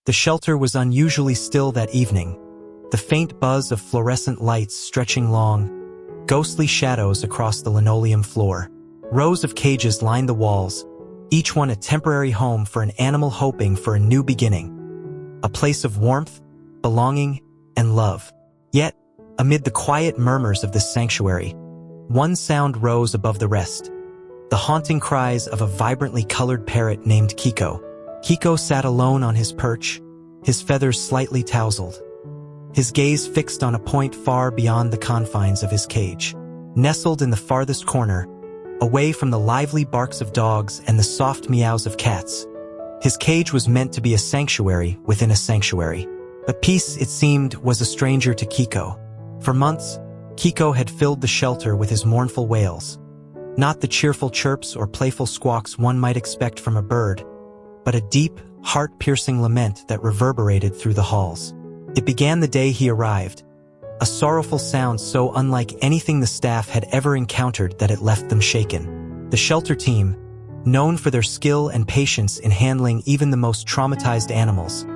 The shelter was unusually still that evening, the faint buzz of fluorescent lights stretching long, ghostly shadows across the linoleum floor. Rows of cages lined the walls, each one a temporary home for an animal hoping for a new beginning. A place of warmth, belonging, and love. Yet, amid the quiet murmurs of this sanctuary, one sound rose above the rest. The haunting cries of a vibrantly colored parrot named Kiko. Kiko sat alone on his perch, his feathers slightly tousled, his gaze fixed on a point far beyond the confines of his cage. Nestled in the farthest corner, away from the lively barks of dogs and the soft meows of cats, his cage was meant to be a sanctuary within a sanctuary. But peace, it seemed, was a stranger to Kiko. For months, Kiko had filled the shelter with his mournful wails. Not the cheerful chirps or playful squawks one might expect from a bird, but a deep, heart-piercing lament that reverberated through the halls. It began the day he arrived, a sorrowful sound so unlike anything the staff had ever encountered that it left them shaken. The shelter team, known for their skill and patience in handling even the most traumatized animals,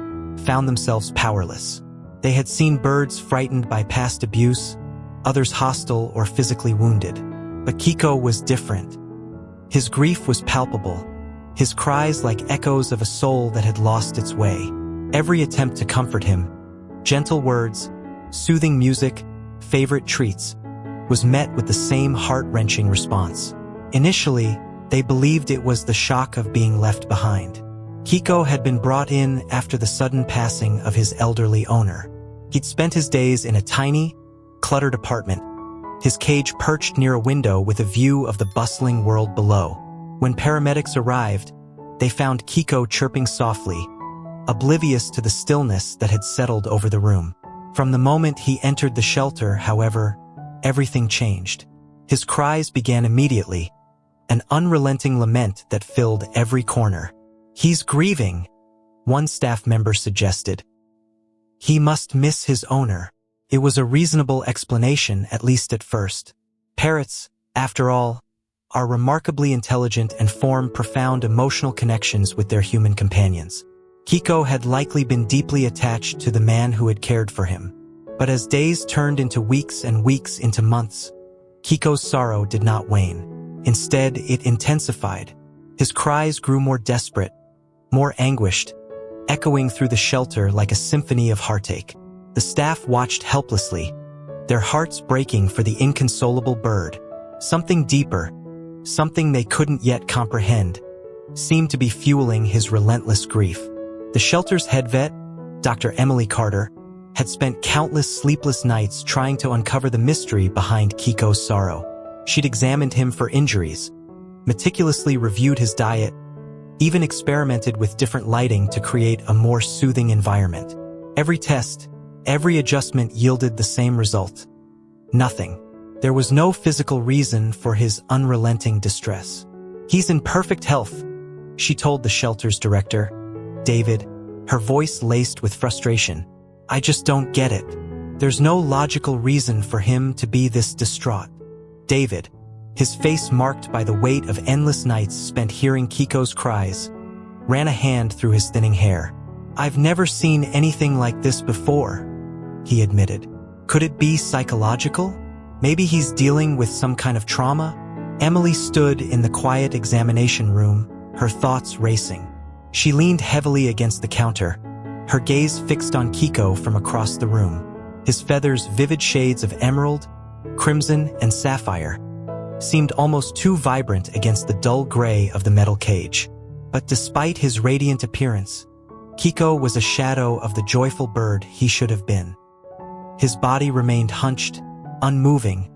found themselves powerless. They had seen birds frightened by past abuse, others hostile or physically wounded. But Kiko was different. His grief was palpable, his cries like echoes of a soul that had lost its way. Every attempt to comfort him, gentle words, soothing music, favorite treats, was met with the same heart-wrenching response. Initially, they believed it was the shock of being left behind. Kiko had been brought in after the sudden passing of his elderly owner. He'd spent his days in a tiny, cluttered apartment, his cage perched near a window with a view of the bustling world below. When paramedics arrived, they found Kiko chirping softly, oblivious to the stillness that had settled over the room. From the moment he entered the shelter, however, everything changed. His cries began immediately, an unrelenting lament that filled every corner. "He's grieving," one staff member suggested. "He must miss his owner." It was a reasonable explanation, at least at first. Parrots, after all, are remarkably intelligent and form profound emotional connections with their human companions. Kiko had likely been deeply attached to the man who had cared for him. But as days turned into weeks and weeks into months, Kiko's sorrow did not wane. Instead, it intensified. His cries grew more desperate, more anguished, echoing through the shelter like a symphony of heartache. The staff watched helplessly, their hearts breaking for the inconsolable bird. Something deeper, something they couldn't yet comprehend, seemed to be fueling his relentless grief. The shelter's head vet, Dr. Emily Carter, had spent countless sleepless nights trying to uncover the mystery behind Kiko's sorrow. She'd examined him for injuries, meticulously reviewed his diet, even experimented with different lighting to create a more soothing environment. Every test, every adjustment yielded the same result. Nothing. There was no physical reason for his unrelenting distress. "He's in perfect health," she told the shelter's director, David, her voice laced with frustration. "I just don't get it. There's no logical reason for him to be this distraught." David, his face marked by the weight of endless nights spent hearing Kiko's cries, ran a hand through his thinning hair. "I've never seen anything like this before," he admitted. "Could it be psychological? Maybe he's dealing with some kind of trauma?" Emily stood in the quiet examination room, her thoughts racing. She leaned heavily against the counter, her gaze fixed on Kiko from across the room. His feathers, vivid shades of emerald, crimson, and sapphire, seemed almost too vibrant against the dull gray of the metal cage. But despite his radiant appearance, Kiko was a shadow of the joyful bird he should have been. His body remained hunched, unmoving,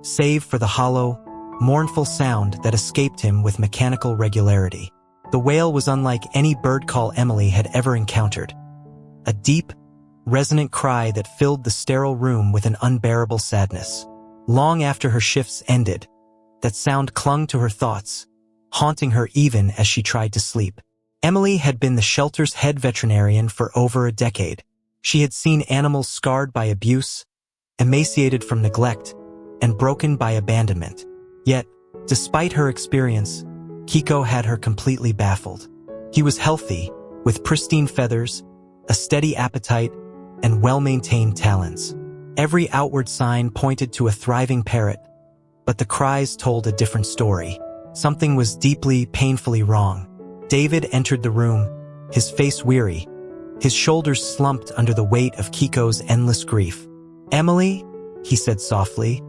save for the hollow, mournful sound that escaped him with mechanical regularity. The wail was unlike any bird call Emily had ever encountered. A deep, resonant cry that filled the sterile room with an unbearable sadness. Long after her shifts ended, that sound clung to her thoughts, haunting her even as she tried to sleep. Emily had been the shelter's head veterinarian for over a decade. She had seen animals scarred by abuse, emaciated from neglect, and broken by abandonment. Yet, despite her experience, Kiko had her completely baffled. He was healthy, with pristine feathers, a steady appetite, and well-maintained talons. Every outward sign pointed to a thriving parrot, but the cries told a different story. Something was deeply, painfully wrong. David entered the room, his face weary, his shoulders slumped under the weight of Kiko's endless grief. "Emily," he said softly,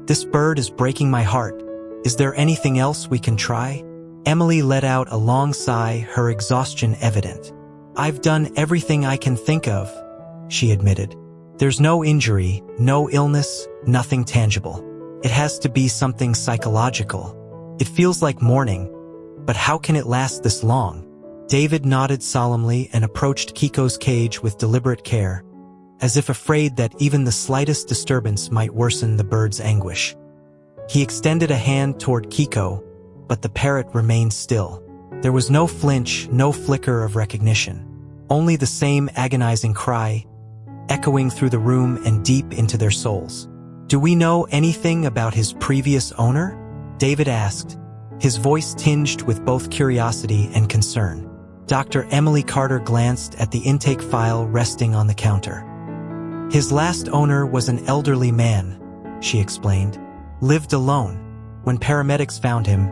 "this bird is breaking my heart. Is there anything else we can try?" Emily let out a long sigh, her exhaustion evident. "I've done everything I can think of," she admitted. "There's no injury, no illness, nothing tangible. It has to be something psychological. It feels like mourning, but how can it last this long?" David nodded solemnly and approached Kiko's cage with deliberate care, as if afraid that even the slightest disturbance might worsen the bird's anguish. He extended a hand toward Kiko, but the parrot remained still. There was no flinch, no flicker of recognition. Only the same agonizing cry, echoing through the room and deep into their souls. "Do we know anything about his previous owner?" David asked, his voice tinged with both curiosity and concern. Dr. Emily Carter glanced at the intake file resting on the counter. "His last owner was an elderly man," she explained. "Lived alone. When paramedics found him,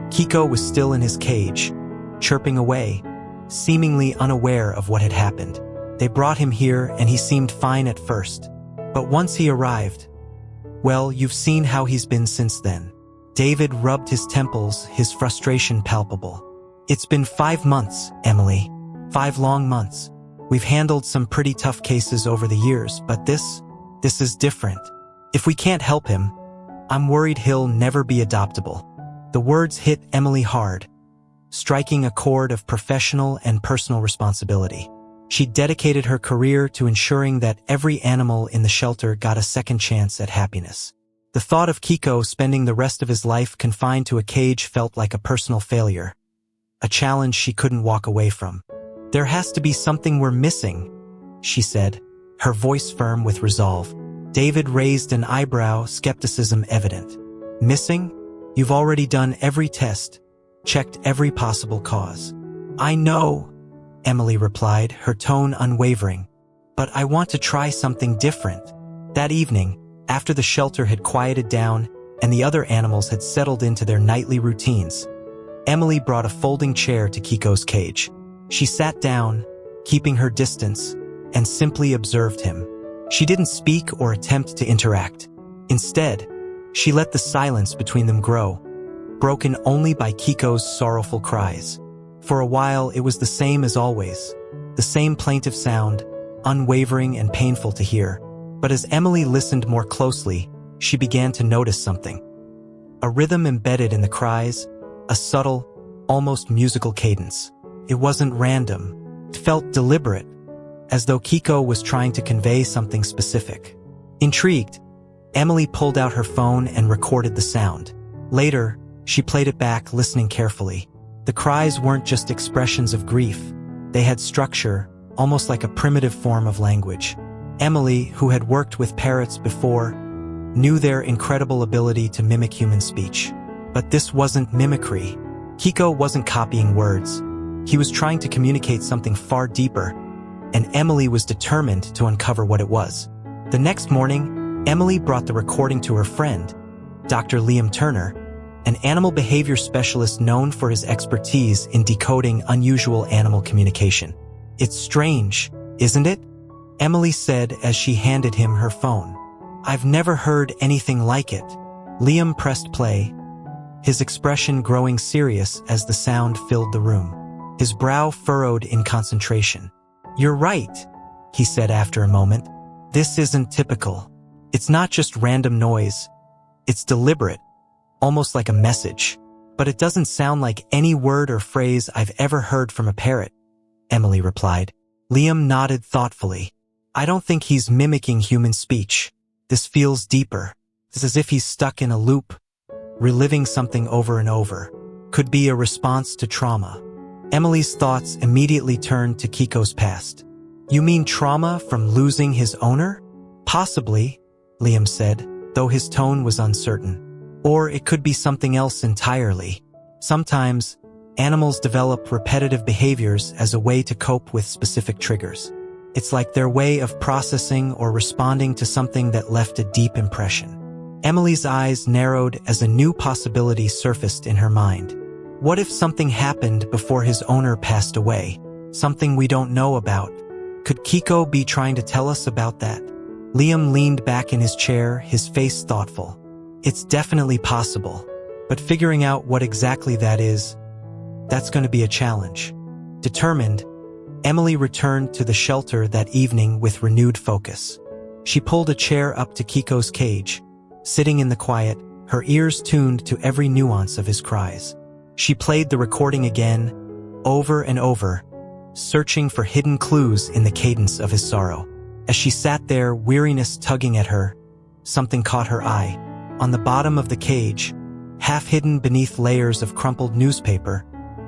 Kiko was still in his cage, chirping away, seemingly unaware of what had happened. They brought him here and he seemed fine at first. But once he arrived, well, you've seen how he's been since then." David rubbed his temples, his frustration palpable. "It's been 5 months, Emily. 5 long months. We've handled some pretty tough cases over the years, but this is different. If we can't help him, I'm worried he'll never be adoptable." The words hit Emily hard, striking a chord of professional and personal responsibility. She dedicated her career to ensuring that every animal in the shelter got a second chance at happiness. The thought of Kiko spending the rest of his life confined to a cage felt like a personal failure, a challenge she couldn't walk away from. "There has to be something we're missing," she said, her voice firm with resolve. David raised an eyebrow, skepticism evident. "Missing? You've already done every test, checked every possible cause." "I know," Emily replied, her tone unwavering, "but I want to try something different." That evening, after the shelter had quieted down and the other animals had settled into their nightly routines, Emily brought a folding chair to Kiko's cage. She sat down, keeping her distance, and simply observed him. She didn't speak or attempt to interact. Instead, she let the silence between them grow, broken only by Kiko's sorrowful cries. For a while, it was the same as always, the same plaintive sound, unwavering and painful to hear. But as Emily listened more closely, she began to notice something. A rhythm embedded in the cries, a subtle, almost musical cadence. It wasn't random. It felt deliberate, as though Kiko was trying to convey something specific. Intrigued, Emily pulled out her phone and recorded the sound. Later, she played it back, listening carefully. The cries weren't just expressions of grief. They had structure, almost like a primitive form of language. Emily, who had worked with parrots before, knew their incredible ability to mimic human speech. But this wasn't mimicry. Kiko wasn't copying words. He was trying to communicate something far deeper, and Emily was determined to uncover what it was. The next morning, Emily brought the recording to her friend, Dr. Liam Turner, an animal behavior specialist known for his expertise in decoding unusual animal communication. "It's strange, isn't it?" Emily said as she handed him her phone. "I've never heard anything like it." Liam pressed play, his expression growing serious as the sound filled the room. His brow furrowed in concentration. "You're right," he said after a moment. "This isn't typical. It's not just random noise. It's deliberate, almost like a message. But it doesn't sound like any word or phrase I've ever heard from a parrot," Emily replied. Liam nodded thoughtfully. "I don't think he's mimicking human speech. This feels deeper. It's as if he's stuck in a loop, reliving something over and over. Could be a response to trauma." Emily's thoughts immediately turned to Kiko's past. "You mean trauma from losing his owner?" "Possibly," Liam said, though his tone was uncertain. "Or it could be something else entirely. Sometimes, Animals develop repetitive behaviors as a way to cope with specific triggers. It's like their way of processing or responding to something that left a deep impression. Emily's eyes narrowed as a new possibility surfaced in her mind. What if something happened before his owner passed away? Something we don't know about. Could Kiko be trying to tell us about that? Liam leaned back in his chair, his face thoughtful. It's definitely possible, but figuring out what exactly that is, that's going to be a challenge. Determined, Emily returned to the shelter that evening with renewed focus. She pulled a chair up to Kiko's cage, sitting in the quiet, her ears tuned to every nuance of his cries. She played the recording again, over and over, searching for hidden clues in the cadence of his sorrow. As she sat there, weariness tugging at her, something caught her eye. On the bottom of the cage, half hidden beneath layers of crumpled newspaper,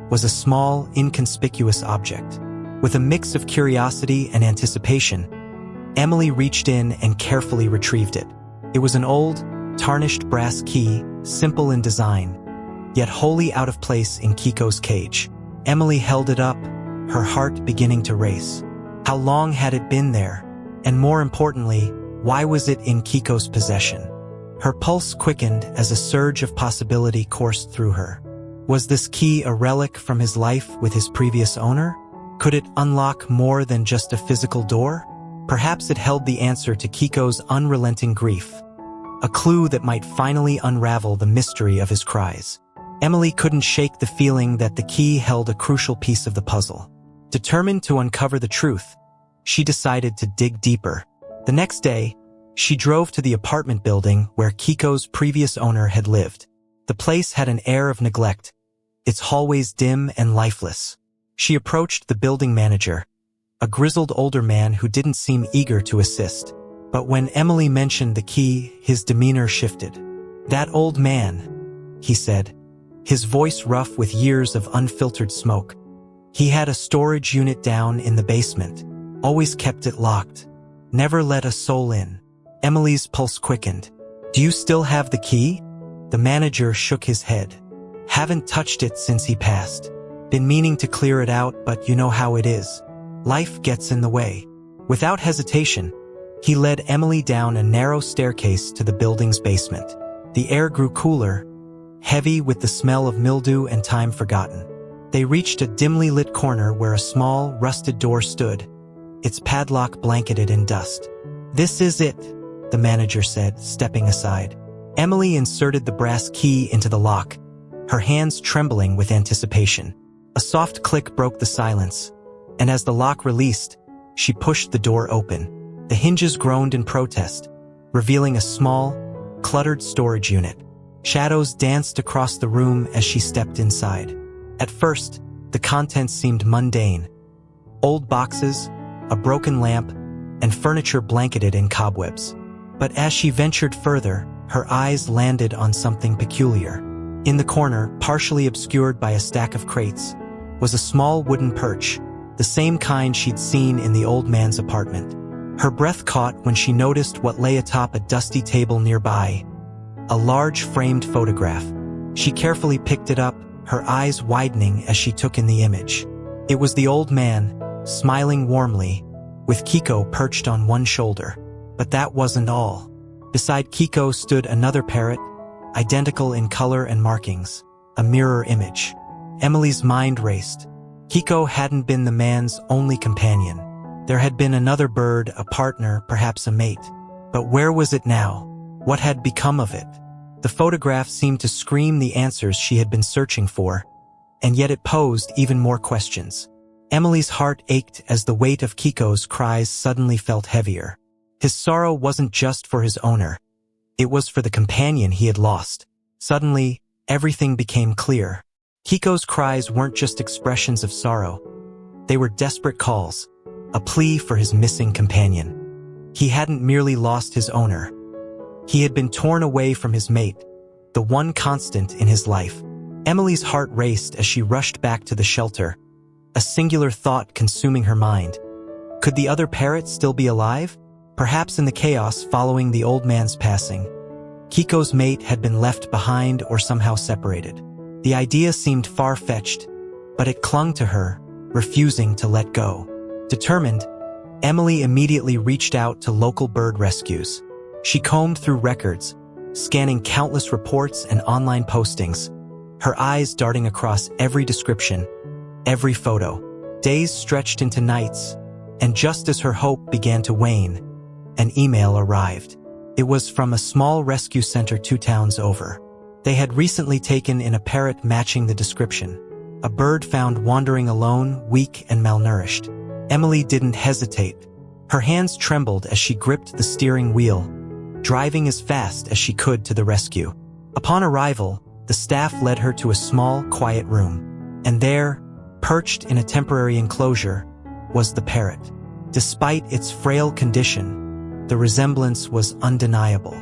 was a small, inconspicuous object. With a mix of curiosity and anticipation, Emily reached in and carefully retrieved it. It was an old, tarnished brass key, simple in design, yet wholly out of place in Kiko's cage. Emily held it up, her heart beginning to race. How long had it been there? And more importantly, why was it in Kiko's possession? Her pulse quickened as a surge of possibility coursed through her. Was this key a relic from his life with his previous owner? Could it unlock more than just a physical door? Perhaps it held the answer to Kiko's unrelenting grief, a clue that might finally unravel the mystery of his cries. Emily couldn't shake the feeling that the key held a crucial piece of the puzzle. Determined to uncover the truth, she decided to dig deeper. The next day, she drove to the apartment building where Kiko's previous owner had lived. The place had an air of neglect, its hallways dim and lifeless. She approached the building manager, a grizzled older man who didn't seem eager to assist. But when Emily mentioned the key, his demeanor shifted. "That old man," he said, his voice rough with years of unfiltered smoke. "He had a storage unit down in the basement, always kept it locked, never let a soul in." Emily's pulse quickened. "Do you still have the key?" The manager shook his head. "Haven't touched it since he passed. Been meaning to clear it out, but you know how it is. Life gets in the way." Without hesitation, he led Emily down a narrow staircase to the building's basement. The air grew cooler, heavy with the smell of mildew and time forgotten. They reached a dimly lit corner where a small, rusted door stood, its padlock blanketed in dust. "This is it," the manager said, stepping aside. Emily inserted the brass key into the lock, her hands trembling with anticipation. A soft click broke the silence, and as the lock released, she pushed the door open. The hinges groaned in protest, revealing a small, cluttered storage unit. Shadows danced across the room as she stepped inside. At first, the contents seemed mundane. Old boxes, a broken lamp, and furniture blanketed in cobwebs. But as she ventured further, her eyes landed on something peculiar. In the corner, partially obscured by a stack of crates, was a small wooden perch, the same kind she'd seen in the old man's apartment. Her breath caught when she noticed what lay atop a dusty table nearby, a large framed photograph. She carefully picked it up, her eyes widening as she took in the image. It was the old man, smiling warmly, with Kiko perched on one shoulder. But that wasn't all. Beside Kiko stood another parrot, identical in color and markings, a mirror image. Emily's mind raced. Kiko hadn't been the man's only companion. There had been another bird, a partner, perhaps a mate. But where was it now? What had become of it? The photograph seemed to scream the answers she had been searching for, and yet it posed even more questions. Emily's heart ached as the weight of Kiko's cries suddenly felt heavier. His sorrow wasn't just for his owner. It was for the companion he had lost. Suddenly, everything became clear. Kiko's cries weren't just expressions of sorrow. They were desperate calls, a plea for his missing companion. He hadn't merely lost his owner. He had been torn away from his mate, the one constant in his life. Emily's heart raced as she rushed back to the shelter, a singular thought consuming her mind. Could the other parrot still be alive? Perhaps in the chaos following the old man's passing, Kiko's mate had been left behind or somehow separated. The idea seemed far-fetched, but it clung to her, refusing to let go. Determined, Emily immediately reached out to local bird rescues. She combed through records, scanning countless reports and online postings, her eyes darting across every description, every photo. Days stretched into nights, and just as her hope began to wane, an email arrived. It was from a small rescue center 2 towns over. They had recently taken in a parrot matching the description, a bird found wandering alone, weak and malnourished. Emily didn't hesitate. Her hands trembled as she gripped the steering wheel, driving as fast as she could to the rescue. Upon arrival, the staff led her to a small, quiet room, and there, perched in a temporary enclosure, was the parrot. Despite its frail condition, the resemblance was undeniable.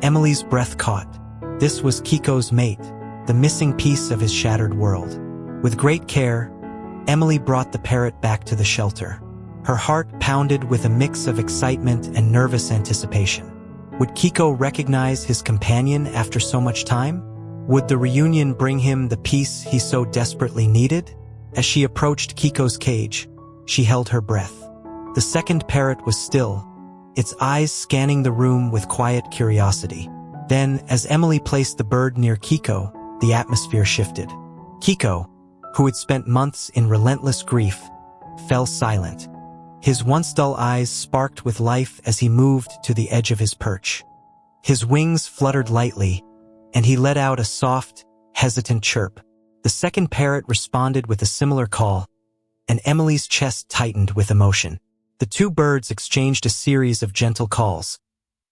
Emily's breath caught. This was Kiko's mate, the missing piece of his shattered world. With great care, Emily brought the parrot back to the shelter. Her heart pounded with a mix of excitement and nervous anticipation. Would Kiko recognize his companion after so much time? Would the reunion bring him the peace he so desperately needed? As she approached Kiko's cage, she held her breath. The second parrot was still, its eyes scanning the room with quiet curiosity. Then, as Emily placed the bird near Kiko, the atmosphere shifted. Kiko, who had spent months in relentless grief, fell silent. His once dull eyes sparked with life as he moved to the edge of his perch. His wings fluttered lightly, and he let out a soft, hesitant chirp. The second parrot responded with a similar call, and Emily's chest tightened with emotion. The 2 birds exchanged a series of gentle calls,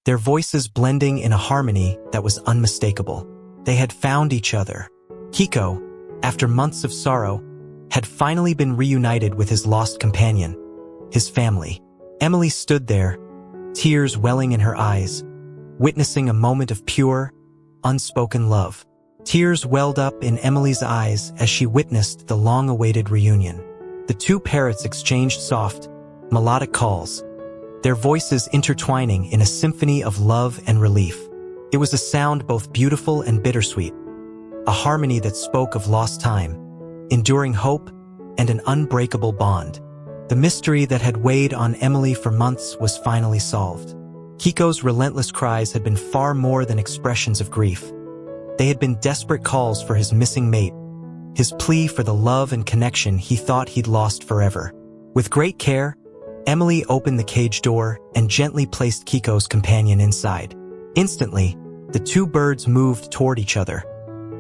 their voices blending in a harmony that was unmistakable. They had found each other. Kiko, after months of sorrow, had finally been reunited with his lost companion, his family. Emily stood there, tears welling in her eyes, witnessing a moment of pure, unspoken love. Tears welled up in Emily's eyes as she witnessed the long-awaited reunion. The 2 parrots exchanged soft, melodic calls, their voices intertwining in a symphony of love and relief. It was a sound both beautiful and bittersweet, a harmony that spoke of lost time, enduring hope, and an unbreakable bond. The mystery that had weighed on Emily for months was finally solved. Kiko's relentless cries had been far more than expressions of grief. They had been desperate calls for his missing mate, his plea for the love and connection he thought he'd lost forever. With great care, Emily opened the cage door and gently placed Kiko's companion inside. Instantly, the 2 birds moved toward each other,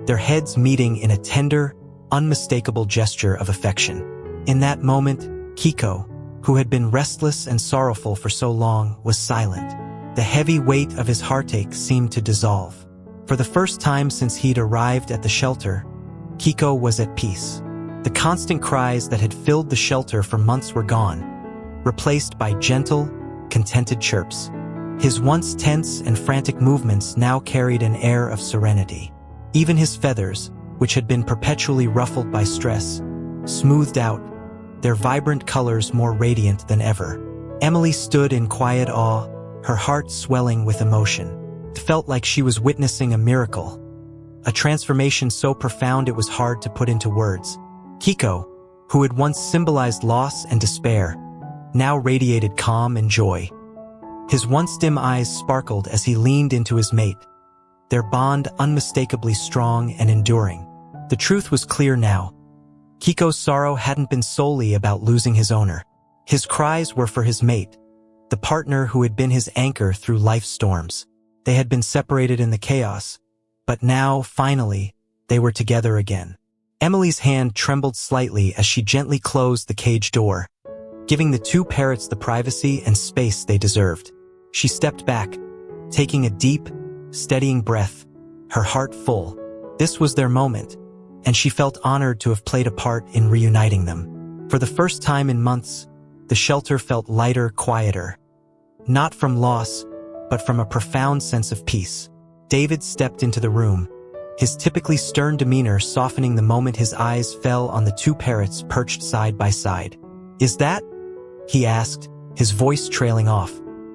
their heads meeting in a tender, unmistakable gesture of affection. In that moment, Kiko, who had been restless and sorrowful for so long, was silent. The heavy weight of his heartache seemed to dissolve. For the first time since he'd arrived at the shelter, Kiko was at peace. The constant cries that had filled the shelter for months were gone, replaced by gentle, contented chirps. His once tense and frantic movements now carried an air of serenity. Even his feathers, which had been perpetually ruffled by stress, smoothed out, their vibrant colors more radiant than ever. Emily stood in quiet awe, her heart swelling with emotion. It felt like she was witnessing a miracle, a transformation so profound it was hard to put into words. Kiko, who had once symbolized loss and despair, now radiated calm and joy. His once dim eyes sparkled as he leaned into his mate, their bond unmistakably strong and enduring. The truth was clear now. Kiko's sorrow hadn't been solely about losing his owner. His cries were for his mate, the partner who had been his anchor through life's storms. They had been separated in the chaos, but now, finally, they were together again. Emily's hand trembled slightly as she gently closed the cage door, giving the 2 parrots the privacy and space they deserved. She stepped back, taking a deep, steadying breath, her heart full. This was their moment, and she felt honored to have played a part in reuniting them. For the first time in months, the shelter felt lighter, quieter. Not from loss, but from a profound sense of peace. David stepped into the room, his typically stern demeanor softening the moment his eyes fell on the 2 parrots perched side by side. "Is that?" he asked, his voice trailing off.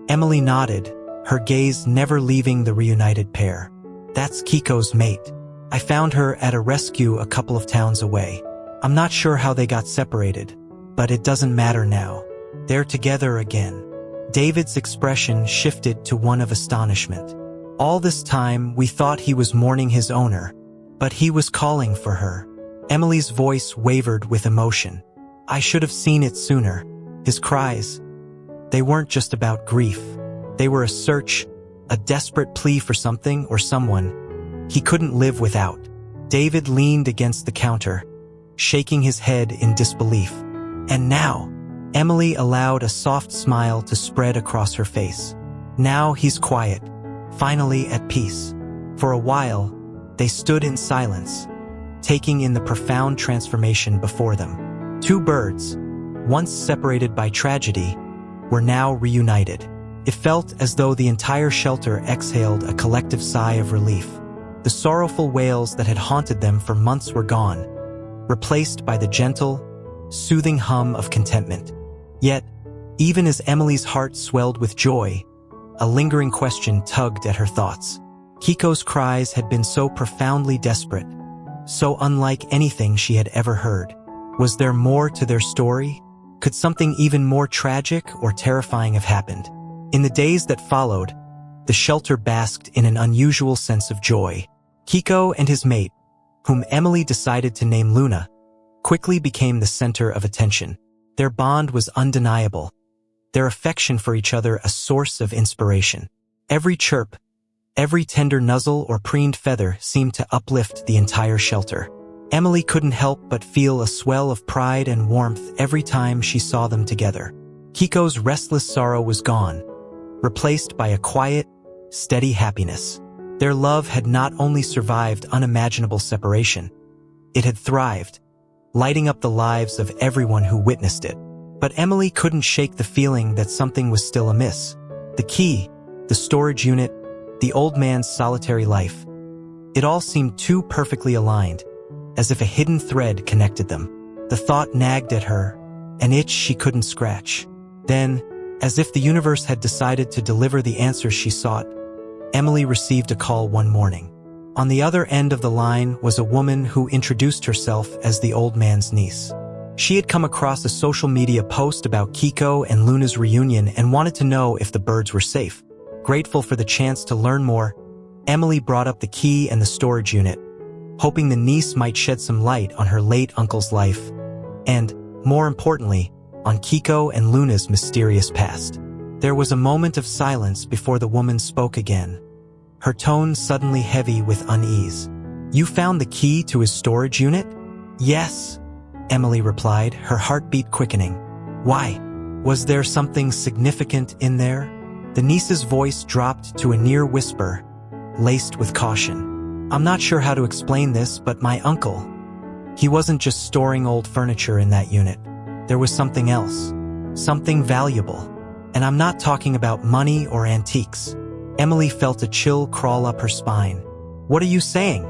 Emily nodded, her gaze never leaving the reunited pair. "That's Kiko's mate. I found her at a rescue a couple of towns away. I'm not sure how they got separated, but it doesn't matter now. They're together again. David's expression shifted to one of astonishment. All this time, we thought he was mourning his owner, but he was calling for her. Emily's voice wavered with emotion. I should have seen it sooner. His cries, they weren't just about grief. They were a search, a desperate plea for something or someone he couldn't live without. David leaned against the counter, shaking his head in disbelief. And now, Emily allowed a soft smile to spread across her face. Now he's quiet, finally at peace. For a while, they stood in silence, taking in the profound transformation before them. Two birds, once separated by tragedy, were now reunited. It felt as though the entire shelter exhaled a collective sigh of relief. The sorrowful wails that had haunted them for months were gone, replaced by the gentle, soothing hum of contentment. Yet, even as Emily's heart swelled with joy, a lingering question tugged at her thoughts. Kiko's cries had been so profoundly desperate, so unlike anything she had ever heard. Was there more to their story? Could something even more tragic or terrifying have happened? In the days that followed, the shelter basked in an unusual sense of joy. Kiko and his mate, whom Emily decided to name Luna, quickly became the center of attention. Their bond was undeniable, their affection for each other a source of inspiration. Every chirp, every tender nuzzle or preened feather seemed to uplift the entire shelter. Emily couldn't help but feel a swell of pride and warmth every time she saw them together. Kiko's restless sorrow was gone, replaced by a quiet, steady happiness. Their love had not only survived unimaginable separation, it had thrived, lighting up the lives of everyone who witnessed it. But Emily couldn't shake the feeling that something was still amiss. The key, the storage unit, the old man's solitary life. It all seemed too perfectly aligned, as if a hidden thread connected them. The thought nagged at her, an itch she couldn't scratch. Then, as if the universe had decided to deliver the answers she sought, Emily received a call one morning. On the other end of the line was a woman who introduced herself as the old man's niece. She had come across a social media post about Kiko and Luna's reunion and wanted to know if the birds were safe. Grateful for the chance to learn more, Emily brought up the key and the storage unit, hoping the niece might shed some light on her late uncle's life, and, more importantly, on Kiko and Luna's mysterious past. There was a moment of silence before the woman spoke again, her tone suddenly heavy with unease. You found the key to his storage unit? Yes, Emily replied, her heartbeat quickening. Why? Was there something significant in there? The niece's voice dropped to a near whisper, laced with caution. I'm not sure how to explain this, but my uncle, he wasn't just storing old furniture in that unit. There was something else, something valuable. And I'm not talking about money or antiques. Emily felt a chill crawl up her spine. What are you saying?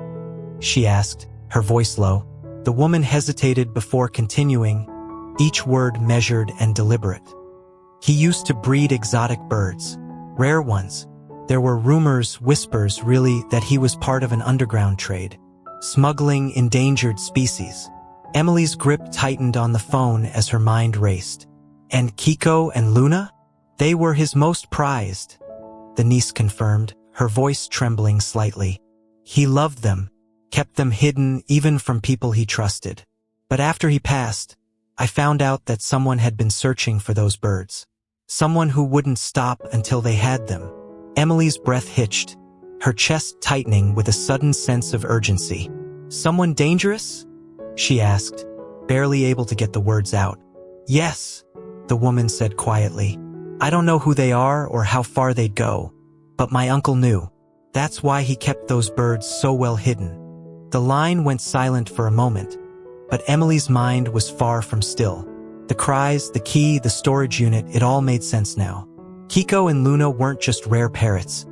She asked, her voice low. The woman hesitated before continuing, each word measured and deliberate. He used to breed exotic birds, rare ones. There were rumors, whispers, really, that he was part of an underground trade, smuggling endangered species. Emily's grip tightened on the phone as her mind raced. And Kiko and Luna? They were his most prized, the niece confirmed, her voice trembling slightly. He loved them, kept them hidden even from people he trusted. But after he passed, I found out that someone had been searching for those birds. Someone who wouldn't stop until they had them. Emily's breath hitched, her chest tightening with a sudden sense of urgency. Someone dangerous? She asked, barely able to get the words out. Yes, the woman said quietly. I don't know who they are or how far they'd go, but my uncle knew. That's why he kept those birds so well hidden. The line went silent for a moment, but Emily's mind was far from still. The cries, the key, the storage unit, it all made sense now. Kiko and Luna weren't just rare parrots.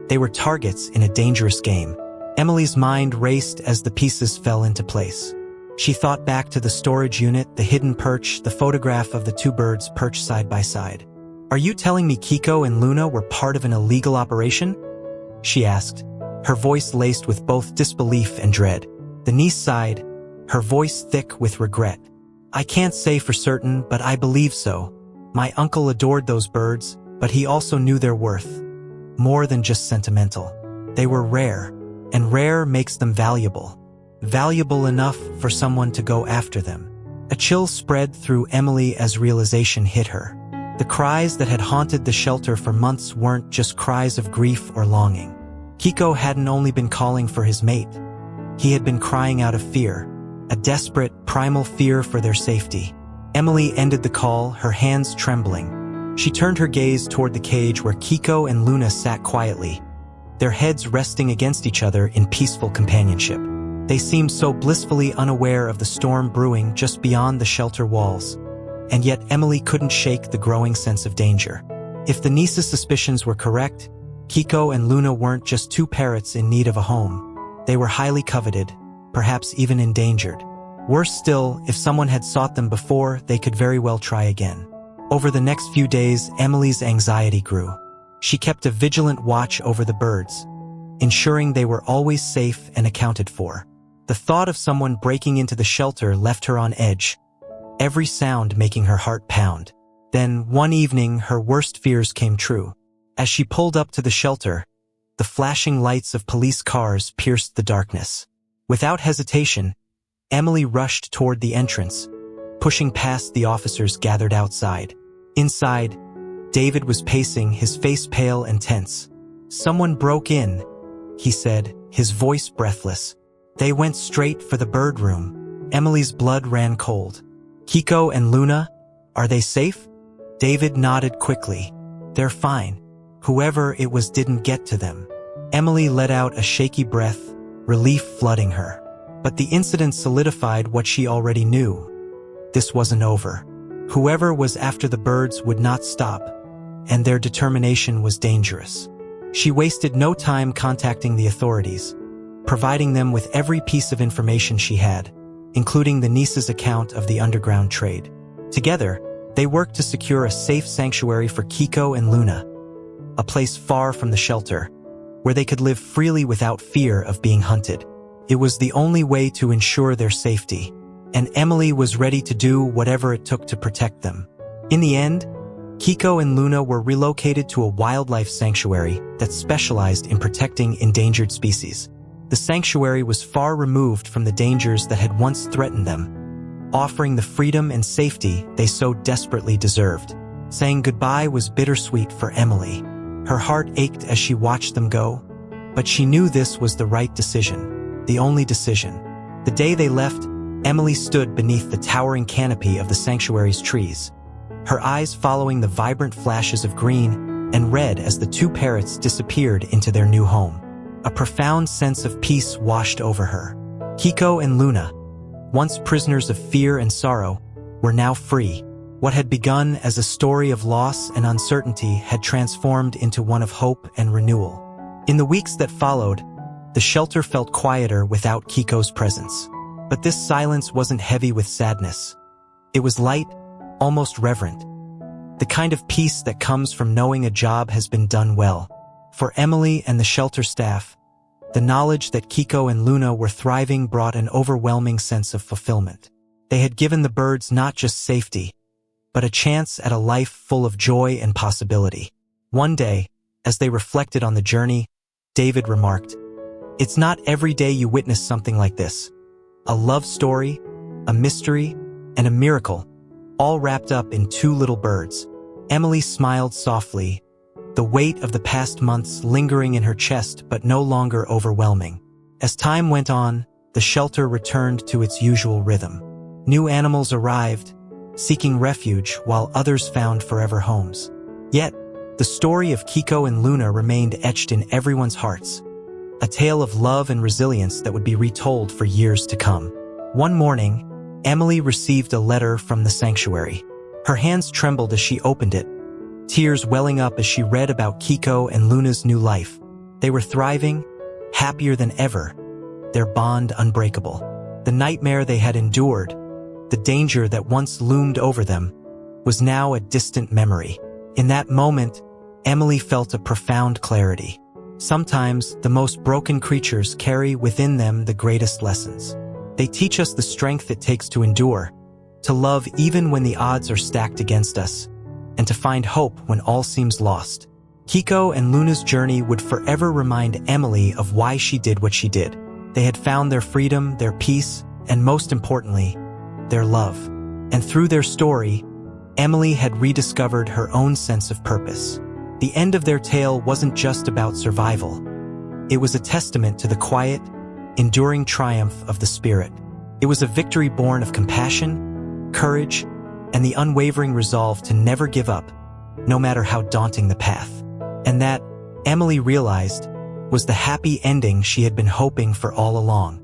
They were targets in a dangerous game. Emily's mind raced as the pieces fell into place. She thought back to the storage unit, the hidden perch, the photograph of the two birds perched side by side. Are you telling me Kiko and Luna were part of an illegal operation? She asked, her voice laced with both disbelief and dread. The niece sighed, her voice thick with regret. "I can't say for certain, but I believe so. My uncle adored those birds, but he also knew their worth. More than just sentimental. They were rare, and rare makes them valuable. Valuable enough for someone to go after them." A chill spread through Emily as realization hit her. The cries that had haunted the shelter for months weren't just cries of grief or longing. Kiko hadn't only been calling for his mate. He had been crying out of fear, a desperate, primal fear for their safety. Emily ended the call, her hands trembling. She turned her gaze toward the cage where Kiko and Luna sat quietly, their heads resting against each other in peaceful companionship. They seemed so blissfully unaware of the storm brewing just beyond the shelter walls. And yet Emily couldn't shake the growing sense of danger. If the niece's suspicions were correct, Kiko and Luna weren't just two parrots in need of a home. They were highly coveted, perhaps even endangered. Worse still, if someone had sought them before, they could very well try again. Over the next few days, Emily's anxiety grew. She kept a vigilant watch over the birds, ensuring they were always safe and accounted for. The thought of someone breaking into the shelter left her on edge, every sound making her heart pound. Then, one evening, her worst fears came true. As she pulled up to the shelter, the flashing lights of police cars pierced the darkness. Without hesitation, Emily rushed toward the entrance, pushing past the officers gathered outside. Inside, David was pacing, his face pale and tense. "Someone broke in," he said, his voice breathless. "They went straight for the bird room." Emily's blood ran cold. "Kiko and Luna, are they safe?" David nodded quickly. "They're fine. Whoever it was didn't get to them." Emily let out a shaky breath, relief flooding her. But the incident solidified what she already knew. This wasn't over. Whoever was after the birds would not stop, and their determination was dangerous. She wasted no time contacting the authorities, providing them with every piece of information she had, including the niece's account of the underground trade. Together, they worked to secure a safe sanctuary for Kiko and Luna, a place far from the shelter, where they could live freely without fear of being hunted. It was the only way to ensure their safety, and Emily was ready to do whatever it took to protect them. In the end, Kiko and Luna were relocated to a wildlife sanctuary that specialized in protecting endangered species. The sanctuary was far removed from the dangers that had once threatened them, offering the freedom and safety they so desperately deserved. Saying goodbye was bittersweet for Emily. Her heart ached as she watched them go, but she knew this was the right decision, the only decision. The day they left, Emily stood beneath the towering canopy of the sanctuary's trees, her eyes following the vibrant flashes of green and red as the two parrots disappeared into their new home. A profound sense of peace washed over her. Kiko and Luna, once prisoners of fear and sorrow, were now free. What had begun as a story of loss and uncertainty had transformed into one of hope and renewal. In the weeks that followed, the shelter felt quieter without Kiko's presence. But this silence wasn't heavy with sadness. It was light, almost reverent. The kind of peace that comes from knowing a job has been done well. For Emily and the shelter staff, the knowledge that Kiko and Luna were thriving brought an overwhelming sense of fulfillment. They had given the birds not just safety, but a chance at a life full of joy and possibility. One day, as they reflected on the journey, David remarked, "It's not every day you witness something like this. A love story, a mystery, and a miracle, all wrapped up in two little birds." Emily smiled softly, the weight of the past months lingering in her chest but no longer overwhelming. As time went on, the shelter returned to its usual rhythm. New animals arrived, seeking refuge while others found forever homes. Yet, the story of Kiko and Luna remained etched in everyone's hearts, a tale of love and resilience that would be retold for years to come. One morning, Emily received a letter from the sanctuary. Her hands trembled as she opened it, tears welling up as she read about Kiko and Luna's new life. They were thriving, happier than ever, their bond unbreakable. The nightmare they had endured, the danger that once loomed over them, was now a distant memory. In that moment, Emily felt a profound clarity. Sometimes, the most broken creatures carry within them the greatest lessons. They teach us the strength it takes to endure, to love even when the odds are stacked against us, and to find hope when all seems lost. Kiko and Luna's journey would forever remind Emily of why she did what she did. They had found their freedom, their peace, and most importantly, their love. And through their story, Emily had rediscovered her own sense of purpose. The end of their tale wasn't just about survival. It was a testament to the quiet, enduring triumph of the spirit. It was a victory born of compassion, courage, and the unwavering resolve to never give up, no matter how daunting the path. And that, Emily realized, was the happy ending she had been hoping for all along.